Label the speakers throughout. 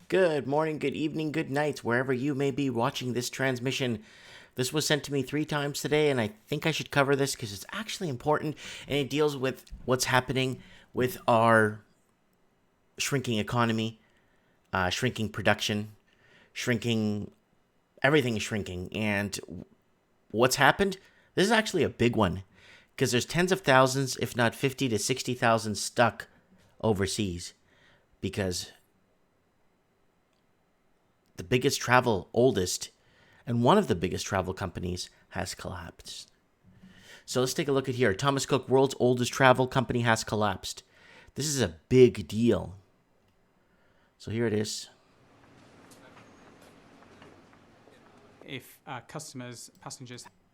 Speaker 1: Good morning, good evening, good night, wherever you may be watching this transmission. This was sent to me 3 times today, and I think I should cover this because it's actually important, and it deals with what's happening with our shrinking economy, shrinking production, shrinking, everything is shrinking, and what's happened? This is actually a big one because there's tens of thousands, if not 50 to 60,000 stuck overseas because the biggest oldest, and one of the biggest travel companies has collapsed. So let's take a look at here. Thomas Cook, world's oldest travel company, has collapsed. This is a big deal. So here it is.
Speaker 2: If passengers...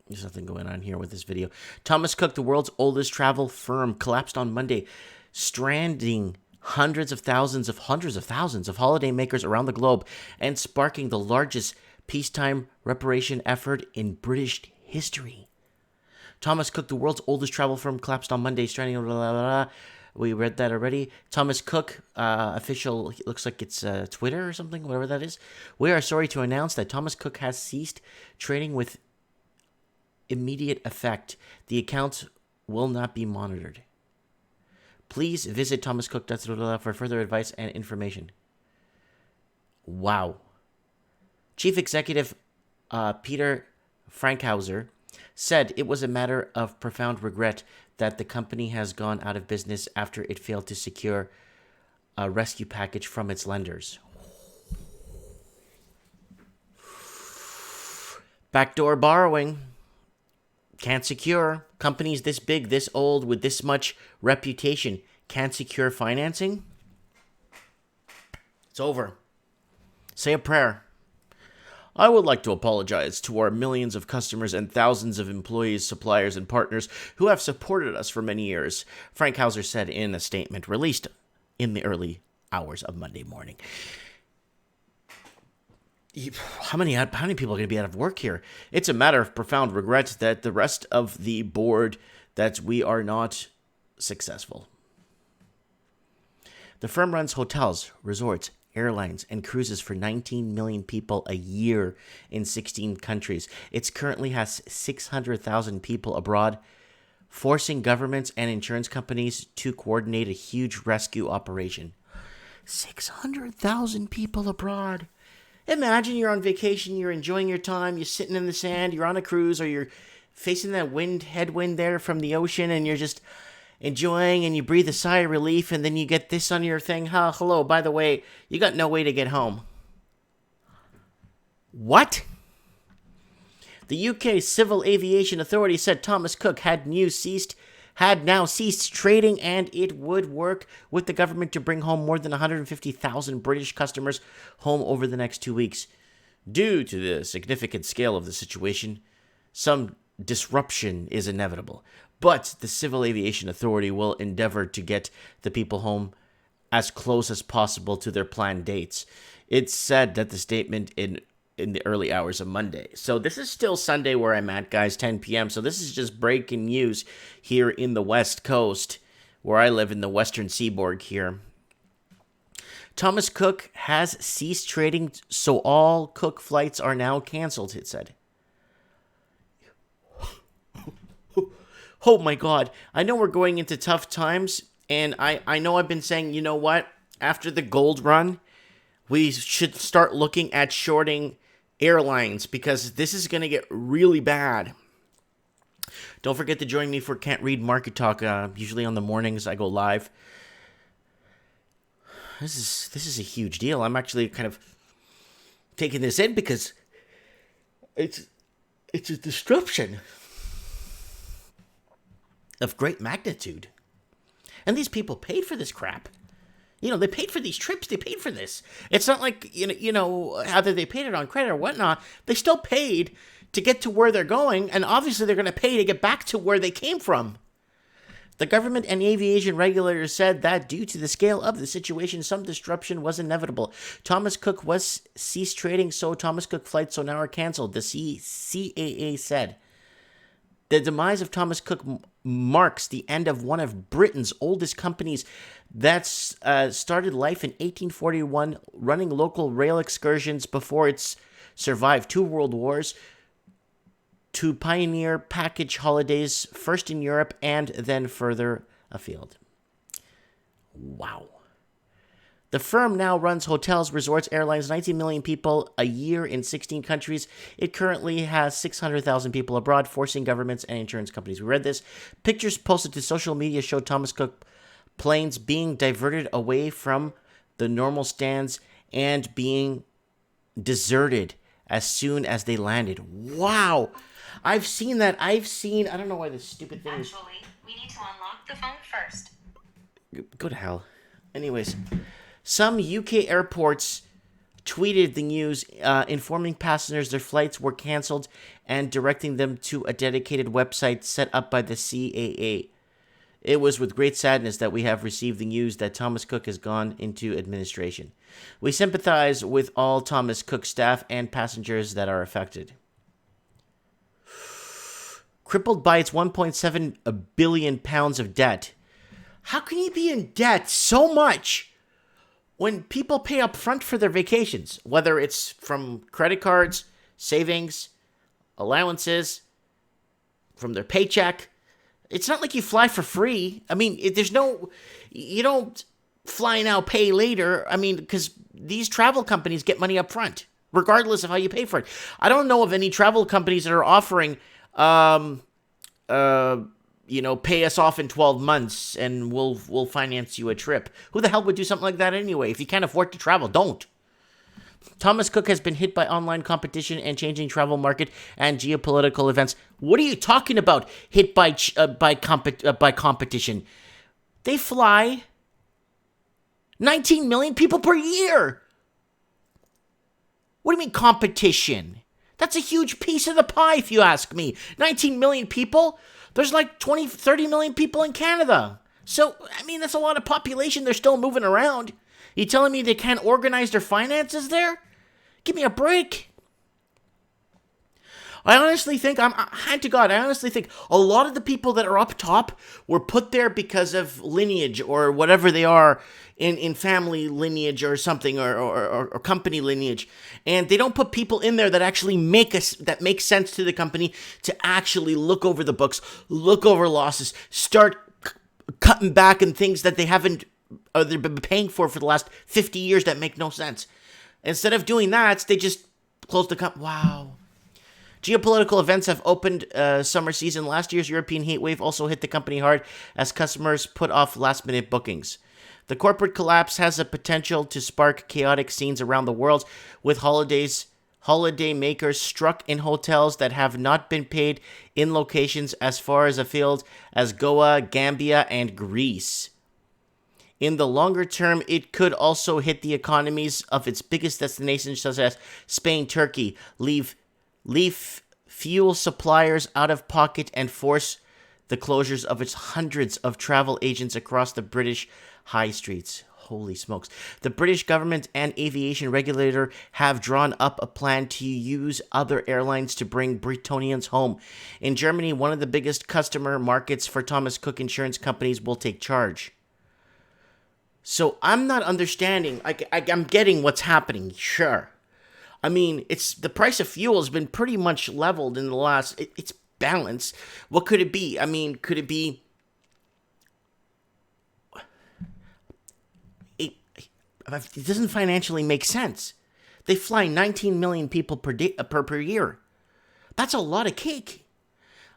Speaker 1: There's nothing going on here with this video. Thomas Cook, the world's oldest travel firm, collapsed on Monday, stranding hundreds of thousands of holidaymakers around the globe and sparking the largest peacetime reparation effort in British history. Thomas Cook, the world's oldest travel firm, collapsed on Monday, stranding... Blah, blah, blah. We read that already. Thomas Cook, official, looks like it's Twitter or something, whatever that is. We are sorry to announce that Thomas Cook has ceased trading with immediate effect. The account will not be monitored. Please visit thomascook.com for further advice and information. Wow. Chief Executive Peter Frankhauser said it was a matter of profound regret that the company has gone out of business after it failed to secure a rescue package from its lenders. Backdoor borrowing. Can't secure. Companies this big, this old, with this much reputation can't secure financing. It's over. Say a prayer. I would like to apologize to our millions of customers and thousands of employees, suppliers, and partners who have supported us for many years, Frankhauser said in a statement released in the early hours of Monday morning. How many people are going to be out of work here? It's a matter of profound regret that the rest of the board, that we are not successful. The firm runs hotels, resorts, airlines, and cruises for 19 million people a year in 16 countries. It currently has 600,000 people abroad, forcing governments and insurance companies to coordinate a huge rescue operation. 600,000 people abroad. Imagine you're on vacation, you're enjoying your time, you're sitting in the sand, you're on a cruise, or you're facing that headwind there from the ocean, and you're just enjoying, and you breathe a sigh of relief, and then you get this on your thing. Hello, by the way, you got no way to get home. What? The UK Civil Aviation Authority said Thomas Cook had now ceased trading, and it would work with the government to bring home more than 150,000 British customers home over the next 2 weeks. Due to the significant scale of the situation, some disruption is inevitable, but the Civil Aviation Authority will endeavor to get the people home as close as possible to their planned dates. It said that the statement in the early hours of Monday. So this is still Sunday where I'm at, guys, 10 p.m. So this is just breaking news here in the West Coast, where I live in the Western Seaboard here. Thomas Cook has ceased trading, so all Cook flights are now canceled, it said. Oh my God. I know we're going into tough times, and I know I've been saying, you know what? After the gold run, we should start looking at shorting airlines because this is going to get really bad. Don't forget to join me for Can't Read Market Talk. Usually on the mornings I go live. This is a huge deal. I'm actually kind of taking this in because it's a disruption of great magnitude. And these people paid for this crap. You know, they paid for these trips. They paid for this. It's not like, you know, either they paid it on credit or whatnot. They still paid to get to where they're going, and obviously they're going to pay to get back to where they came from. The government and aviation regulators said that due to the scale of the situation, some disruption was inevitable. Thomas Cook was ceased trading, so Thomas Cook flights so now are canceled, the CAA said. The demise of Thomas Cook marks the end of one of Britain's oldest companies that started life in 1841, running local rail excursions before it's survived 2 world wars, to pioneer package holidays first in Europe and then further afield. Wow. The firm now runs hotels, resorts, airlines, 19 million people a year in 16 countries. It currently has 600,000 people abroad, forcing governments and insurance companies. We read this. Pictures posted to social media show Thomas Cook planes being diverted away from the normal stands and being deserted as soon as they landed. Wow. I've seen that. I don't know why this stupid thing is...
Speaker 3: Actually, we need to unlock the phone first.
Speaker 1: Go to hell. Anyways, some UK airports tweeted the news, informing passengers their flights were cancelled and directing them to a dedicated website set up by the CAA. It was with great sadness that we have received the news that Thomas Cook has gone into administration. We sympathize with all Thomas Cook staff and passengers that are affected. Crippled by its £1.7 billion of debt. How can you be in debt so much when people pay up front for their vacations? Whether it's from credit cards, savings, allowances, from their paycheck. It's not like you fly for free. I mean, you don't fly now, pay later. I mean, because these travel companies get money up front, regardless of how you pay for it. I don't know of any travel companies that are offering, pay us off in 12 months and we'll finance you a trip. Who the hell would do something like that anyway? If you can't afford to travel, don't. Thomas Cook has been hit by online competition and changing travel market and geopolitical events. What are you talking about? Hit by competition? They fly 19 million people per year. What do you mean competition? That's a huge piece of the pie, if you ask me. 19 million people? There's like 20, 30 million people in Canada. So, I mean, that's a lot of population. They're still moving around. You telling me they can't organize their finances there? Give me a break. I honestly think, hand to God, I honestly think a lot of the people that are up top were put there because of lineage or whatever they are in family lineage or something or company lineage. And they don't put people in there that actually make sense to the company to actually look over the books, look over losses, start cutting back on things that they haven't, or they've been paying for the last 50 years that make no sense. Instead of doing that, they just close the company. Wow. Geopolitical events have opened summer season. Last year's European heat wave also hit the company hard as customers put off last-minute bookings. The corporate collapse has the potential to spark chaotic scenes around the world, with holiday makers struck in hotels that have not been paid in locations as far as afield as Goa, Gambia, and Greece. In the longer term, it could also hit the economies of its biggest destinations such as Spain, Turkey, leave fuel suppliers out of pocket and force the closures of its hundreds of travel agents across the British high streets. Holy smokes. The British government and aviation regulator have drawn up a plan to use other airlines to bring Britonians home. In Germany, one of the biggest customer markets for Thomas Cook insurance companies will take charge. So I'm not understanding. I'm getting what's happening, sure. I mean, the price of fuel has been pretty much leveled in the last... It's balanced. What could it be? I mean, could it be... It doesn't financially make sense. They fly 19 million people per year. That's a lot of cake.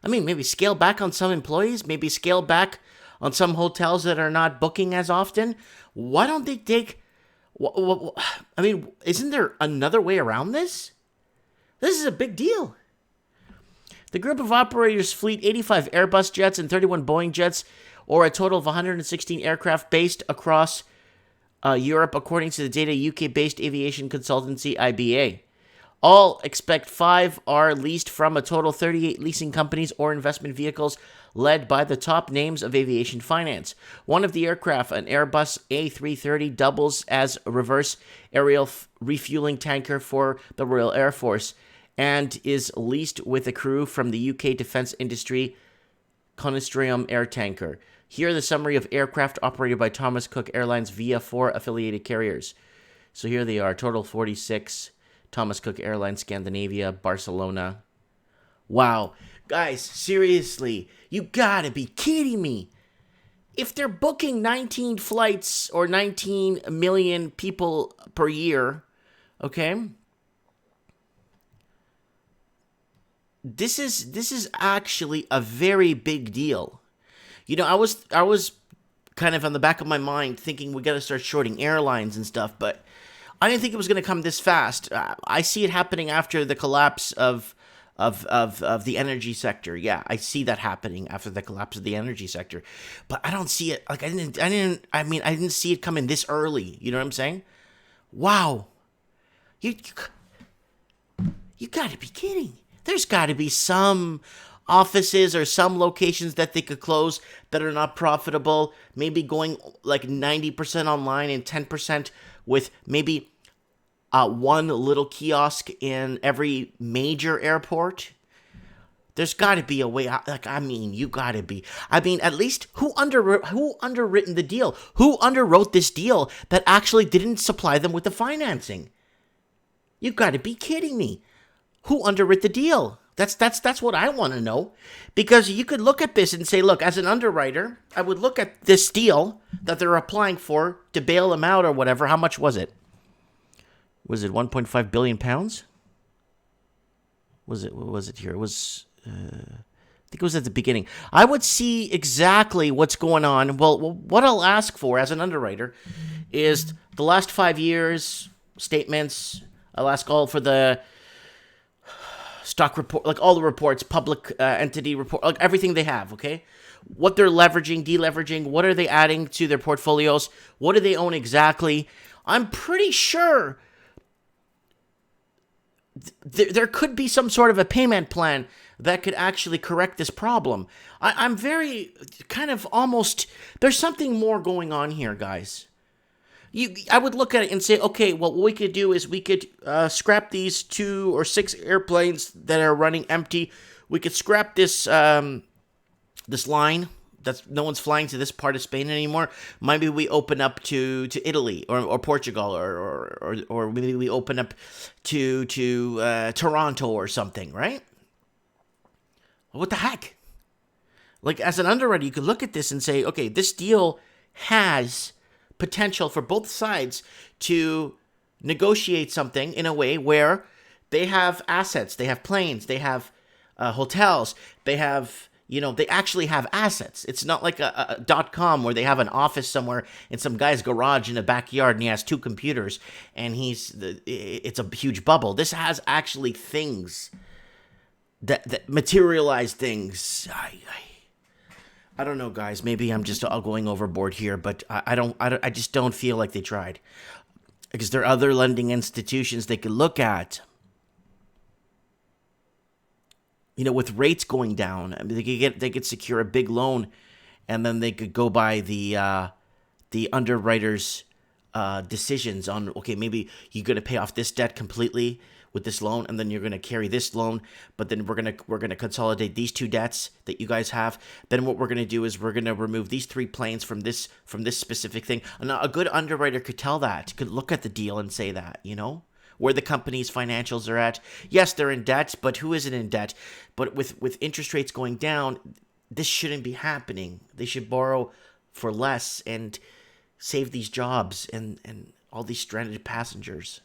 Speaker 1: I mean, maybe scale back on some employees. Maybe scale back on some hotels that are not booking as often. Why don't they take... I mean, isn't there another way around this? This is a big deal. The group of operators fleet 85 Airbus jets and 31 Boeing jets, or a total of 116 aircraft based across Europe, according to the data UK-based aviation consultancy IBA. All expect 5 are leased from a total 38 leasing companies or investment vehicles led by the top names of aviation finance. One of the aircraft, an Airbus A330, doubles as a reverse aerial refueling tanker for the Royal Air Force and is leased with a crew from the UK defense industry consortium air tanker. Here the summary of aircraft operated by Thomas Cook Airlines via 4 affiliated carriers. So here they are, total 46, Thomas Cook Airlines, Scandinavia, Barcelona. Wow. Guys, seriously, you gotta be kidding me. If they're booking 19 flights or 19 million people per year, okay? This is actually a very big deal. You know, I was kind of on the back of my mind thinking we got to start shorting airlines and stuff, but I didn't think it was going to come this fast. I see it happening after the collapse of the energy sector. Yeah, I see that happening after the collapse of the energy sector, but I don't see it. Like I didn't see it coming this early. You know what I'm saying? Wow, you got to be kidding. There's got to be some offices or some locations that they could close that are not profitable. Maybe going like 90% online and 10% with maybe one little kiosk in every major airport. There's got to be a way. You got to be. At least who underwritten the deal? Who underwrote this deal that actually didn't supply them with the financing? You got to be kidding me. Who underwrote the deal? That's what I want to know. Because you could look at this and say, look, as an underwriter, I would look at this deal that they're applying for to bail them out or whatever. How much was it? Was it 1.5 billion pounds? What was it here? It was, I think it was at the beginning. I would see exactly what's going on. Well, what I'll ask for as an underwriter is the last 5 years statements. I'll ask all for the stock report, like all the reports, public entity report, like everything they have, okay? What they're leveraging, deleveraging, what are they adding to their portfolios? What do they own exactly? I'm pretty sure there could be some sort of a payment plan that could actually correct this problem. I'm very kind of almost, there's something more going on here, guys. I would look at it and say, okay, well, what we could do is we could scrap these 2 or 6 airplanes that are running empty. We could scrap this this line that's no one's flying to this part of Spain anymore. Maybe we open up to Italy or Portugal or maybe we open up to Toronto or something, right? What the heck? Like as an underwriter, you could look at this and say, okay, this deal has potential for both sides to negotiate something in a way where they have assets, they have planes, they have hotels, they have, they actually have assets. It's not like a .com where they have an office somewhere in some guy's garage in the backyard and he has 2 computers and it's a huge bubble. This has actually things that materialize things. I don't know, guys. Maybe I'm just all going overboard here, but I just don't feel like they tried. Because there are other lending institutions they could look at. With rates going down, they could secure a big loan, and then they could go by the underwriter's decisions on, okay, maybe you're gonna pay off this debt completely with this loan, and then you're going to carry this loan, but then we're going to consolidate these 2 debts that you guys have. Then what we're going to do is we're going to remove these 3 planes from this specific thing. And a good underwriter could tell that, could look at the deal and say that, where the company's financials are at. Yes, they're in debt, but who isn't in debt? But with interest rates going down, this shouldn't be happening. They should borrow for less and save these jobs and all these stranded passengers.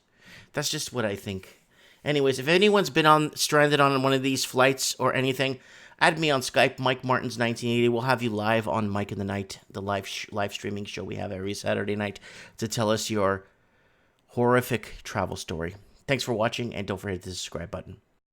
Speaker 1: That's just what I think. Anyways, if anyone's been stranded on one of these flights or anything, add me on Skype, Mike Martins 1980. We'll have you live on Mike in the Night, the live streaming show we have every Saturday night, to tell us your horrific travel story. Thanks for watching, and don't forget to hit the subscribe button.